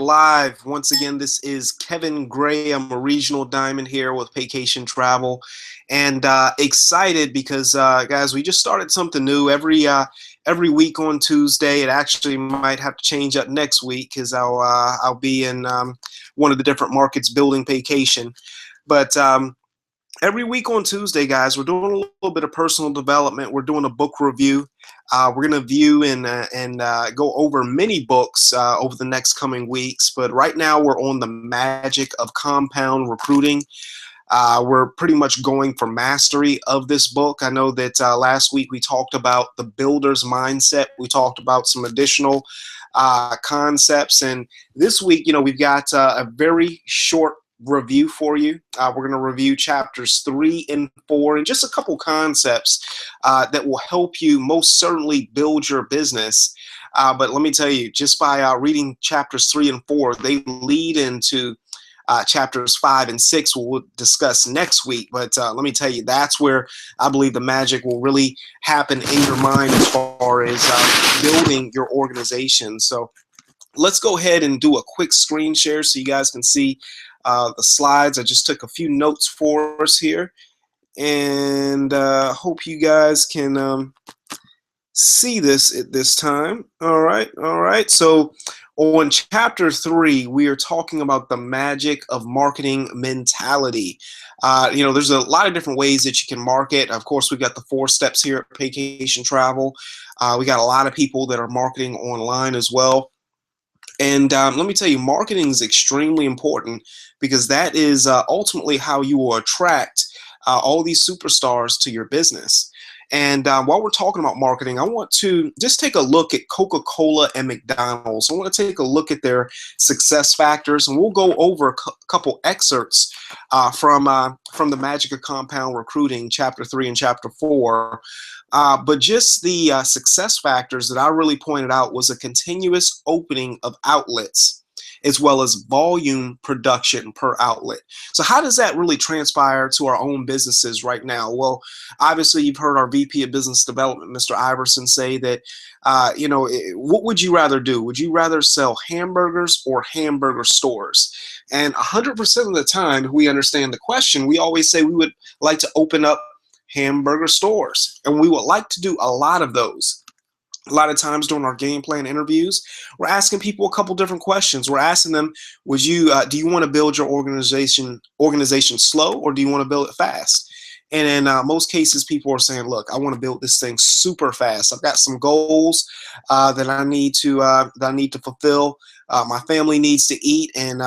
live once again. This is Kevin Gray. I'm a regional diamond here with Vacation Travel, and excited because guys, we just started something new every week on Tuesday. It actually might have to change up next week because I'll be in one of the different markets building vacation, but. Every week on Tuesday, guys, we're doing a little bit of personal development. We're doing a book review. We're going to view and go over many books over the next coming weeks. But right now, we're on the magic of compound recruiting. We're pretty much going for mastery of this book. I know that last week we talked about the builder's mindset. We talked about some additional concepts. And this week, we've got a very short review for you. We're going to review chapters 3 and 4 and just a couple concepts that will help you most certainly build your business. But let me tell you, just by reading chapters 3 and 4, they lead into chapters 5 and 6 we'll discuss next week. But let me tell you, that's where I believe the magic will really happen in your mind as far as building your organization. So let's go ahead and do a quick screen share so you guys can see the slides. I just took a few notes for us here, and hope you guys can see this at this time. All right. So on chapter 3, we are talking about the magic of marketing mentality. There's a lot of different ways that you can market. Of course, we've got the 4 steps here at Vacation Travel. We got a lot of people that are marketing online as well. And let me tell you, marketing is extremely important because that is ultimately how you will attract all these superstars to your business. And while we're talking about marketing, I want to just take a look at Coca-Cola and McDonald's. I want to take a look at their success factors, and we'll go over a couple excerpts from the Magic of Compound Recruiting, Chapter 3 and Chapter 4. But just the success factors that I really pointed out was a continuous opening of outlets as well as volume production per outlet. So how does that really transpire to our own businesses right now? Well, obviously you've heard our VP of Business Development, Mr. Iverson, say that, what would you rather do? Would you rather sell hamburgers or hamburger stores? And 100% of the time, if we understand the question, we always say we would like to open up hamburger stores, and we would like to do a lot of those. A lot of times during our game plan interviews, we're asking people a couple different questions. We're asking them, do you want to build your organization slow, or do you want to build it fast? And in most cases, people are saying, look, I want to build this thing super fast. I've got some goals that I need to fulfill. My family needs to eat, and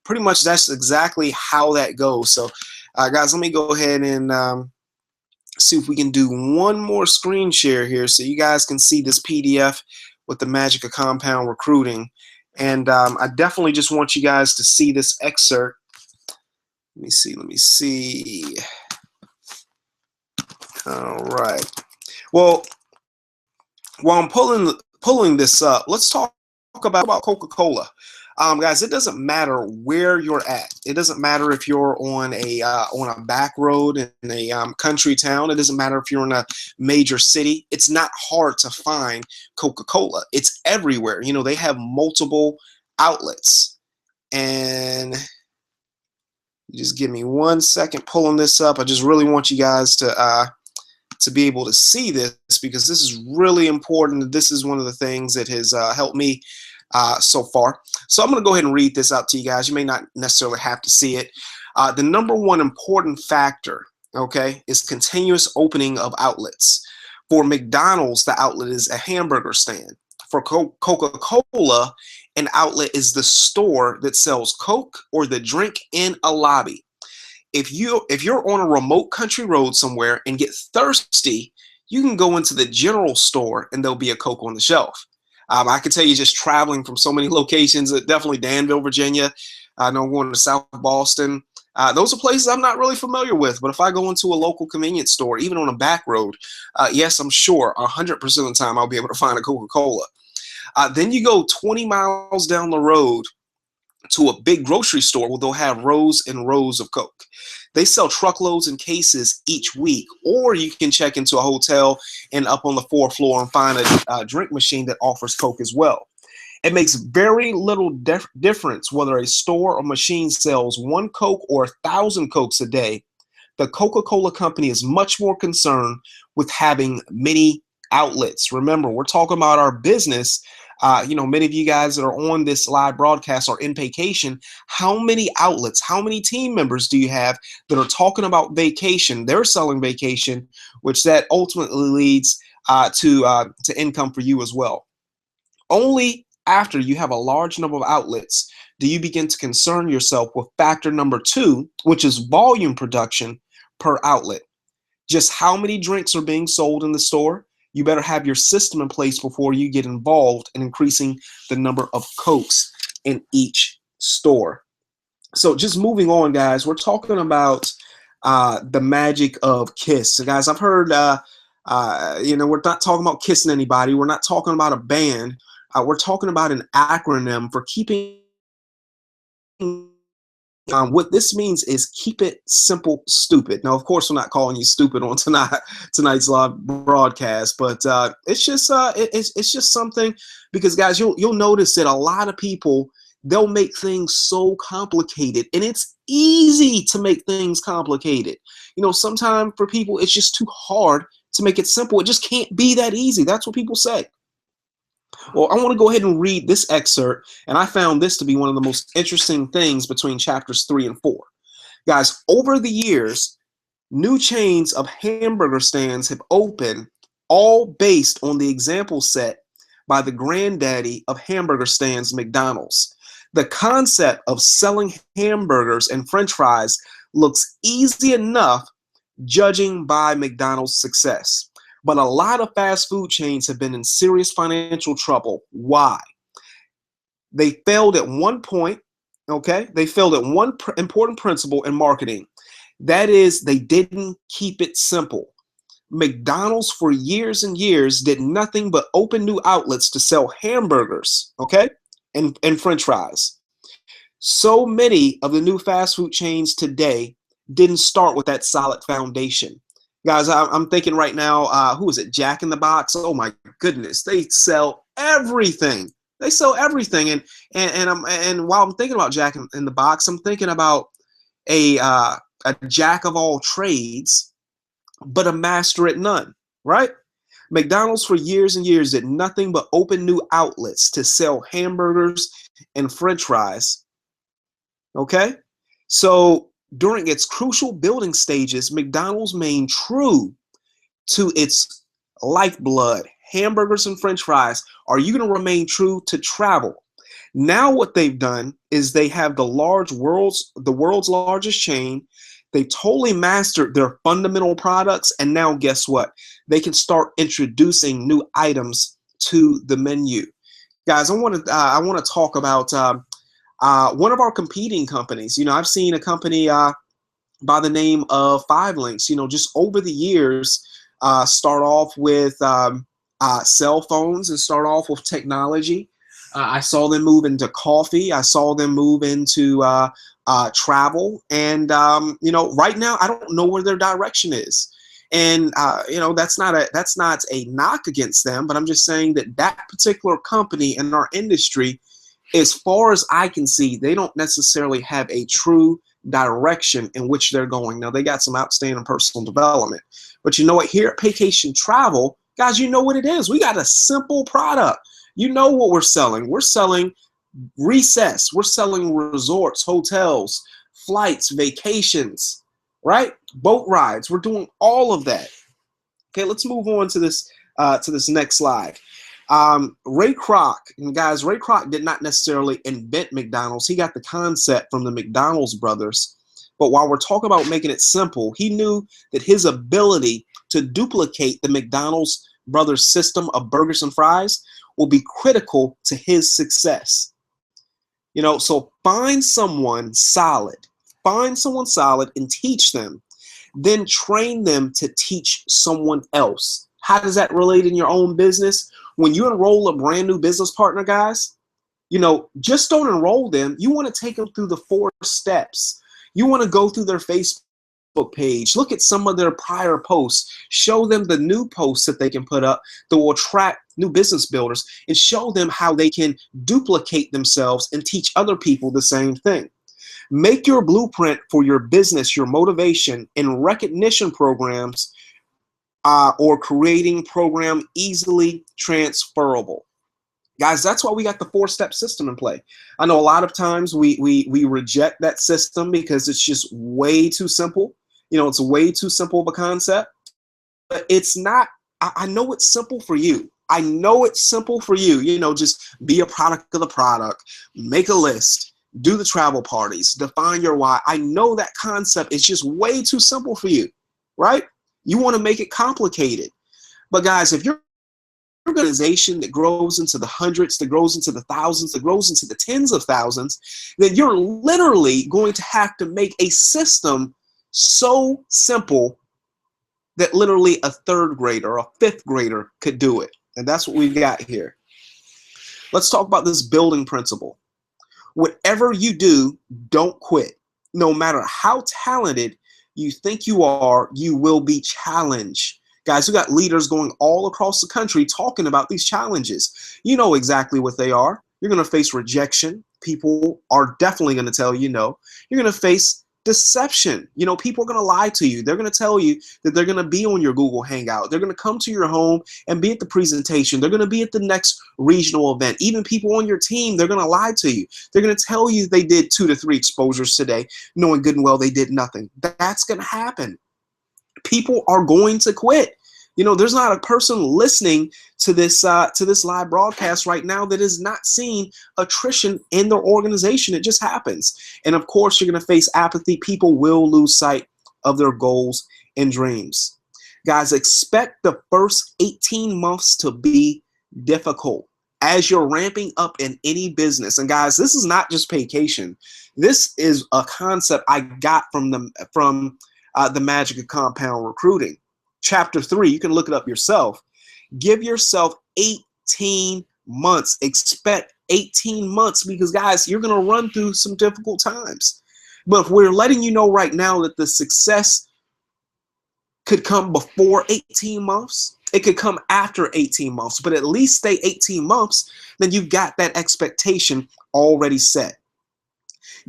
pretty much that's exactly how that goes. So guys, let me go ahead and see if we can do one more screen share here so you guys can see this PDF with the Magic of Compound Recruiting. And I definitely just want you guys to see this excerpt. Let me see. All right. Well, while I'm pulling this up, let's talk about Coca-Cola. Guys, it doesn't matter where you're at. It doesn't matter if you're on a back road in a country town. It doesn't matter if you're in a major city. It's not hard to find Coca-Cola. It's everywhere. They have multiple outlets. And just give me 1 second pulling this up. I just really want you guys to be able to see this, because this is really important. This is one of the things that has helped me so far. So I'm going to go ahead and read this out to you guys. You may not necessarily have to see it. The number one important factor, okay, is continuous opening of outlets. For McDonald's, the outlet is a hamburger stand. For Coca-Cola, an outlet is the store that sells Coke or the drink in a lobby. If you're on a remote country road somewhere and get thirsty, you can go into the general store and there'll be a Coke on the shelf. I can tell you, just traveling from so many locations, definitely Danville, Virginia. I know I'm going to South Boston. Those are places I'm not really familiar with. But if I go into a local convenience store, even on a back road, yes, I'm sure 100% of the time I'll be able to find a Coca-Cola. Then you go 20 miles down the road to a big grocery store where they'll have rows and rows of Coke. They sell truckloads and cases each week, or you can check into a hotel and up on the 4th floor and find a drink machine that offers Coke as well. It makes very little difference whether a store or machine sells one Coke or 1,000 Cokes a day. The Coca-Cola company is much more concerned with having many outlets. Remember, we're talking about our business. Many of you guys that are on this live broadcast are in vacation. How many outlets, how many team members do you have that are talking about vacation? They're selling vacation, which that ultimately leads to income for you as well. Only after you have a large number of outlets do you begin to concern yourself with factor number 2, which is volume production per outlet. Just how many drinks are being sold in the store? You better have your system in place before you get involved in increasing the number of Cokes in each store. So just moving on, guys, we're talking about the magic of KISS. So guys, I've heard, we're not talking about kissing anybody. We're not talking about a band. We're talking about an acronym for keeping. What this means is keep it simple, stupid. Now, of course, we're not calling you stupid on tonight's live broadcast, but it's just something, because guys, you'll notice that a lot of people, they'll make things so complicated, and it's easy to make things complicated. Sometimes for people, it's just too hard to make it simple. It just can't be that easy. That's what people say. Well, I want to go ahead and read this excerpt, and I found this to be one of the most interesting things between chapters 3 and 4. Guys, over the years, new chains of hamburger stands have opened, all based on the example set by the granddaddy of hamburger stands, McDonald's. The concept of selling hamburgers and French fries looks easy enough, judging by McDonald's success. But a lot of fast food chains have been in serious financial trouble. Why? They failed at one point, okay? They failed at one important principle in marketing. That is, they didn't keep it simple. McDonald's for years and years did nothing but open new outlets to sell hamburgers, okay? And French fries. So many of the new fast food chains today didn't start with that solid foundation. Guys, I'm thinking right now, who is it? Jack in the Box. Oh my goodness, they sell everything. They sell everything, and while I'm thinking about Jack in the Box, I'm thinking about a jack of all trades, but a master at none. Right? McDonald's for years and years did nothing but open new outlets to sell hamburgers and French fries. Okay, so during its crucial building stages, McDonald's remained true to its lifeblood, hamburgers and French fries. Are you going to remain true to travel? Now what they've done is they have the world's largest chain. They totally mastered their fundamental products, and now guess what? They can start introducing new items to the menu. Guys, I want to talk about one of our competing companies. I've seen a company by the name of 5 Links, just over the years, start off with cell phones and start off with technology. I saw them move into coffee. I saw them move into travel. And, right now, I don't know where their direction is. And, that's not a knock against them, but I'm just saying that particular company in our industry, as far as I can see, they don't necessarily have a true direction in which they're going. Now, they got some outstanding personal development. But you know what? Here at Paycation Travel, guys, you know what it is. We got a simple product. You know what we're selling. We're selling recess. We're selling resorts, hotels, flights, vacations, right? Boat rides. We're doing all of that. Okay, let's move on to this next slide. Ray Kroc, and guys, Ray Kroc did not necessarily invent McDonald's. He got the concept from the McDonald's brothers. But while we're talking about making it simple, he knew that his ability to duplicate the McDonald's brothers system of burgers and fries will be critical to his success. So find someone solid and teach them, then train them to teach someone else. How does that relate in your own business? When you enroll a brand new business partner, guys, just don't enroll them. You want to take them through the 4 steps. You want to go through their Facebook page. Look at some of their prior posts. Show them the new posts that they can put up that will attract new business builders, and show them how they can duplicate themselves and teach other people the same thing. Make your blueprint for your business, your motivation, and recognition programs or creating program easily transferable. Guys, that's why we got the 4-step system in play. I know a lot of times we reject that system because it's just way too simple. You know, it's way too simple of a concept. But it's not. I know it's simple for you. I know it's simple for you. You know, just be a product of the product, make a list, do the travel parties, define your why. I know that concept is just way too simple for you, right? You want to make it complicated. But guys, if you're organization that grows into the hundreds, that grows into the thousands, that grows into the tens of thousands, then you're literally going to have to make a system so simple that literally a 3rd grader or a 5th grader could do it. And that's what we've got here. Let's talk about this building principle. Whatever you do, don't quit. No matter how talented you think you are, you will be challenged. Guys, we got leaders going all across the country talking about these challenges. You know exactly what they are. You're going to face rejection. People are definitely going to tell you no. You're going to face deception. You know, people are going to lie to you. They're going to tell you that they're going to be on your Google Hangout. They're going to come to your home and be at the presentation. They're going to be at the next regional event. Even people on your team, they're going to lie to you. They're going to tell you they did 2 to 3 exposures today, knowing good and well they did nothing. That's going to happen. People are going to quit. You know, there's not a person listening to this live broadcast right now that is not seeing attrition in their organization. It just happens. And of course, you're going to face apathy. People will lose sight of their goals and dreams. Guys, expect the first 18 months to be difficult as you're ramping up in any business. And guys, this is not just vacation. This is a concept I got from the magic of compound recruiting. Chapter 3, you can look it up yourself. Give yourself 18 months. Expect 18 months because, guys, you're going to run through some difficult times. But if we're letting you know right now that the success could come before 18 months, it could come after 18 months, but at least stay 18 months, then you've got that expectation already set.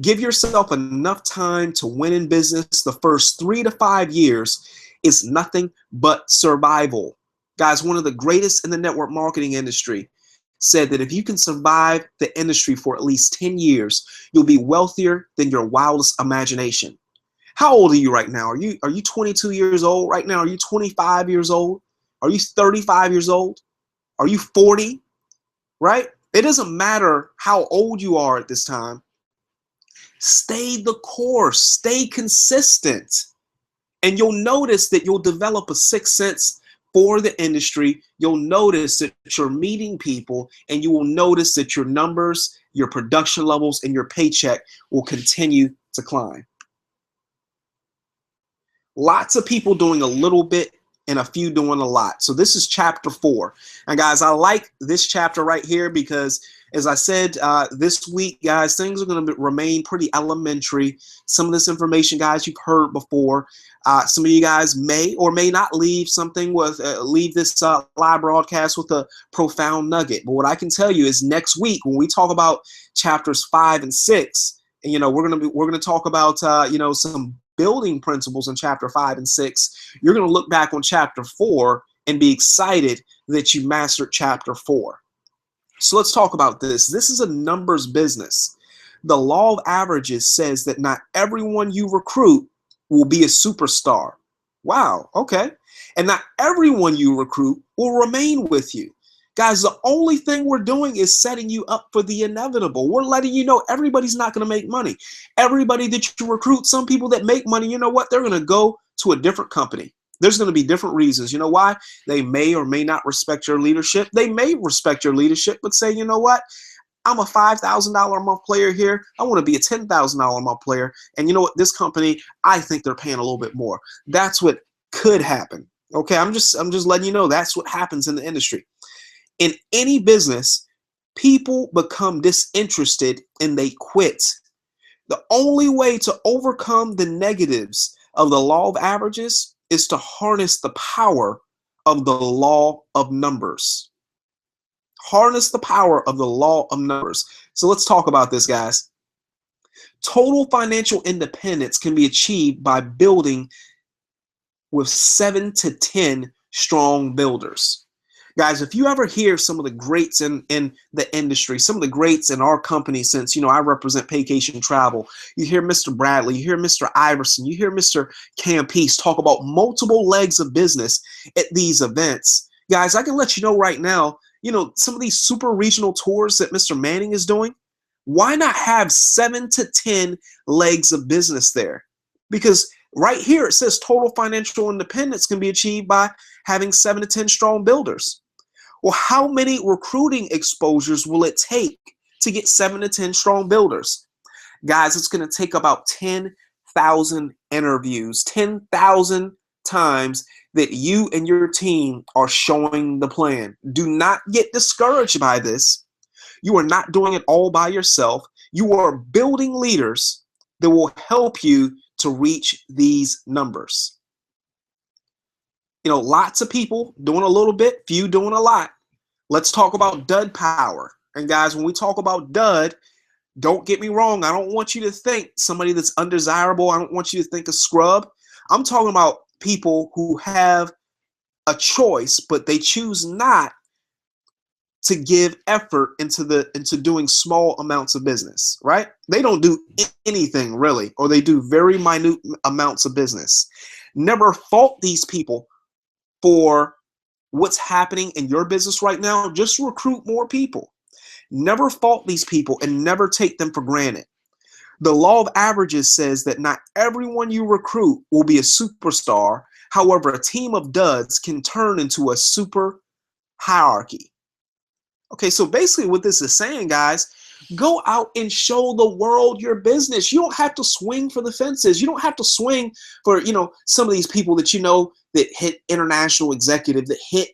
Give yourself enough time to win in business. The first 3 to 5 years is nothing but survival. Guys, one of the greatest in the network marketing industry said that if you can survive the industry for at least 10 years, you'll be wealthier than your wildest imagination. How old are you right now? Are you 22 years old right now? Are you 25 years old? Are you 35 years old? Are you 40? Right? It doesn't matter how old you are at this time. Stay the course. Stay consistent. And you'll notice that you'll develop a sixth sense for the industry. You'll notice that you're meeting people, and you will notice that your numbers, your production levels, and your paycheck will continue to climb. Lots of people doing a little bit and a few doing a lot. So this is chapter 4. And guys, I like this chapter right here because, as I said, this week, guys, things are going to remain pretty elementary. Some of this information, guys, you've heard before. Some of you guys may or may not leave something with leave this live broadcast with a profound nugget. But what I can tell you is next week when we talk about chapters 5 and 6, and we're going to talk about some building principles in chapter 5 and 6. You're going to look back on chapter 4 and be excited that you mastered chapter 4. So let's talk about this. This is a numbers business. The law of averages says that not everyone you recruit will be a superstar. Wow, okay. And not everyone you recruit will remain with you. Guys, the only thing we're doing is setting you up for the inevitable. We're letting you know everybody's not going to make money. Everybody that you recruit, some people that make money, you know what? They're going to go to a different company. There's going to be different reasons. You know why? They may or may not respect your leadership. They may respect your leadership, but say, you know what? I'm a $5,000 a month player here. I want to be a $10,000 a month player. And you know what? This company, I think they're paying a little bit more. That's what could happen. Okay, I'm just letting you know that's what happens in the industry. In any business, people become disinterested and they quit. The only way to overcome the negatives of the law of averages is to harness the power of the law of numbers. Harness the power of the law of numbers. So let's talk about this, guys. Total financial independence can be achieved by building with 7 to 10 strong builders. Guys, if you ever hear some of the greats in the industry, some of the greats in our company, since, you know, I represent Paycation Travel, you hear Mr. Bradley, you hear Mr. Iverson, you hear Mr. Campese talk about multiple legs of business at these events. Guys, I can let you know right now, you know, some of these super regional tours that Mr. Manning is doing, why not have 7 to 10 legs of business there? Because right here it says total financial independence can be achieved by having 7 to 10 strong builders. Well, how many recruiting exposures will it take to get 7 to 10 strong builders? Guys, it's going to take about 10,000 interviews, 10,000 times that you and your team are showing the plan. Do not get discouraged by this. You are not doing it all by yourself. You are building leaders that will help you to reach these numbers. You know, lots of people doing a little bit, few doing a lot. Let's talk about dud power. And guys, when we talk about dud, don't get me wrong. I don't want you to think somebody that's undesirable. I don't want you to think a scrub. I'm talking about people who have a choice, but they choose not to give effort into doing small amounts of business, right? They don't do anything really, or they do very minute amounts of business. Never fault these people for what's happening in your business right now. Just recruit more people. Never fault these people and never take them for granted. The law of averages says that not everyone you recruit will be a superstar. However, a team of duds can turn into a super hierarchy. Okay, so basically what this is saying, guys, go out and show the world your business. You don't have to swing for the fences. You don't have to swing for, you know, some of these people that you know that hit international executive, that hit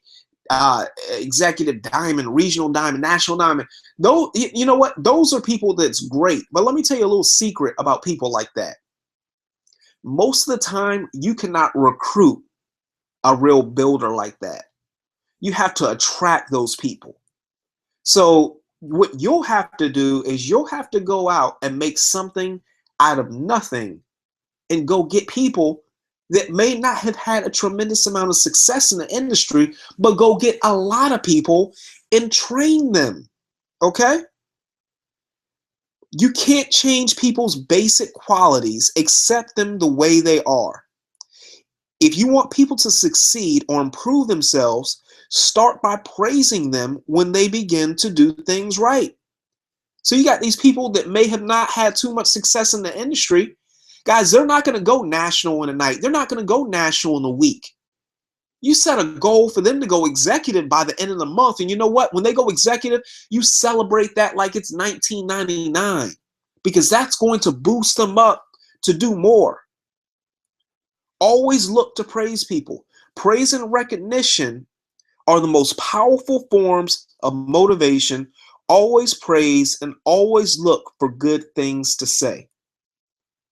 executive diamond, regional diamond, national diamond. Those, you know what? Those are people that's great. But let me tell you a little secret about people like that. Most of the time, you cannot recruit a real builder like that. You have to attract those people. So what you'll have to do is you'll have to go out and make something out of nothing and go get people that may not have had a tremendous amount of success in the industry, but go get a lot of people and train them, okay? You can't change people's basic qualities, accept them the way they are. If you want people to succeed or improve themselves, start by praising them when they begin to do things right. So you got these people that may have not had too much success in the industry. Guys, they're not going to go national in a night. They're not going to go national in a week. You set a goal for them to go executive by the end of the month. And you know what? When they go executive, you celebrate that like it's 1999, because that's going to boost them up to do more. Always look to praise people. Praise and recognition are the most powerful forms of motivation. Always praise and always look for good things to say.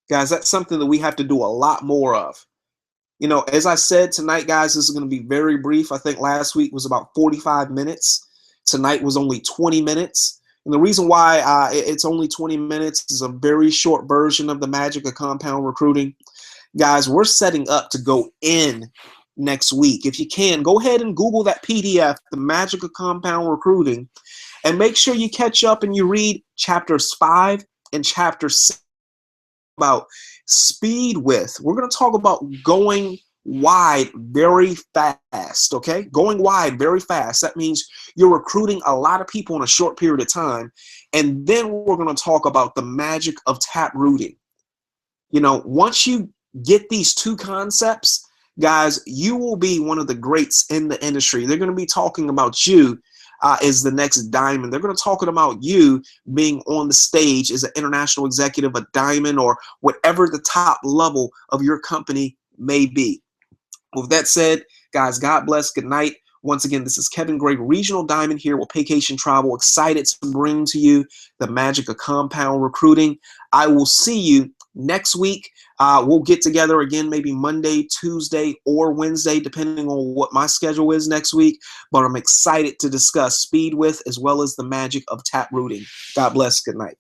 Guys, that's something that we have to do a lot more of. You know, as I said tonight, guys, this is going to be very brief. I think last week was about 45 minutes. Tonight was only 20 minutes. And the reason why it's only 20 minutes is a very short version of the magic of compound recruiting. Guys, we're setting up to go in next week. If you can, go ahead and Google that PDF, The Magic of Compound Recruiting, and make sure you catch up and you read chapters 5 and chapter 6 about speed width. We're going to talk about going wide very fast, okay? Going wide very fast. That means you're recruiting a lot of people in a short period of time. And then we're going to talk about the magic of tap rooting. You know, once you get these two concepts, guys, you will be one of the greats in the industry. They're going to be talking about you as the next diamond. They're going to talk about you being on the stage as an international executive, a diamond, or whatever the top level of your company may be. With that said, guys, God bless. Good night. Once again, this is Kevin Gray, Regional Diamond here with Paycation Travel. Excited to bring to you the magic of compound recruiting. I will see you next week. We'll get together again maybe Monday, Tuesday, or Wednesday, depending on what my schedule is next week. But I'm excited to discuss speed width as well as the magic of tap rooting. God bless. Good night.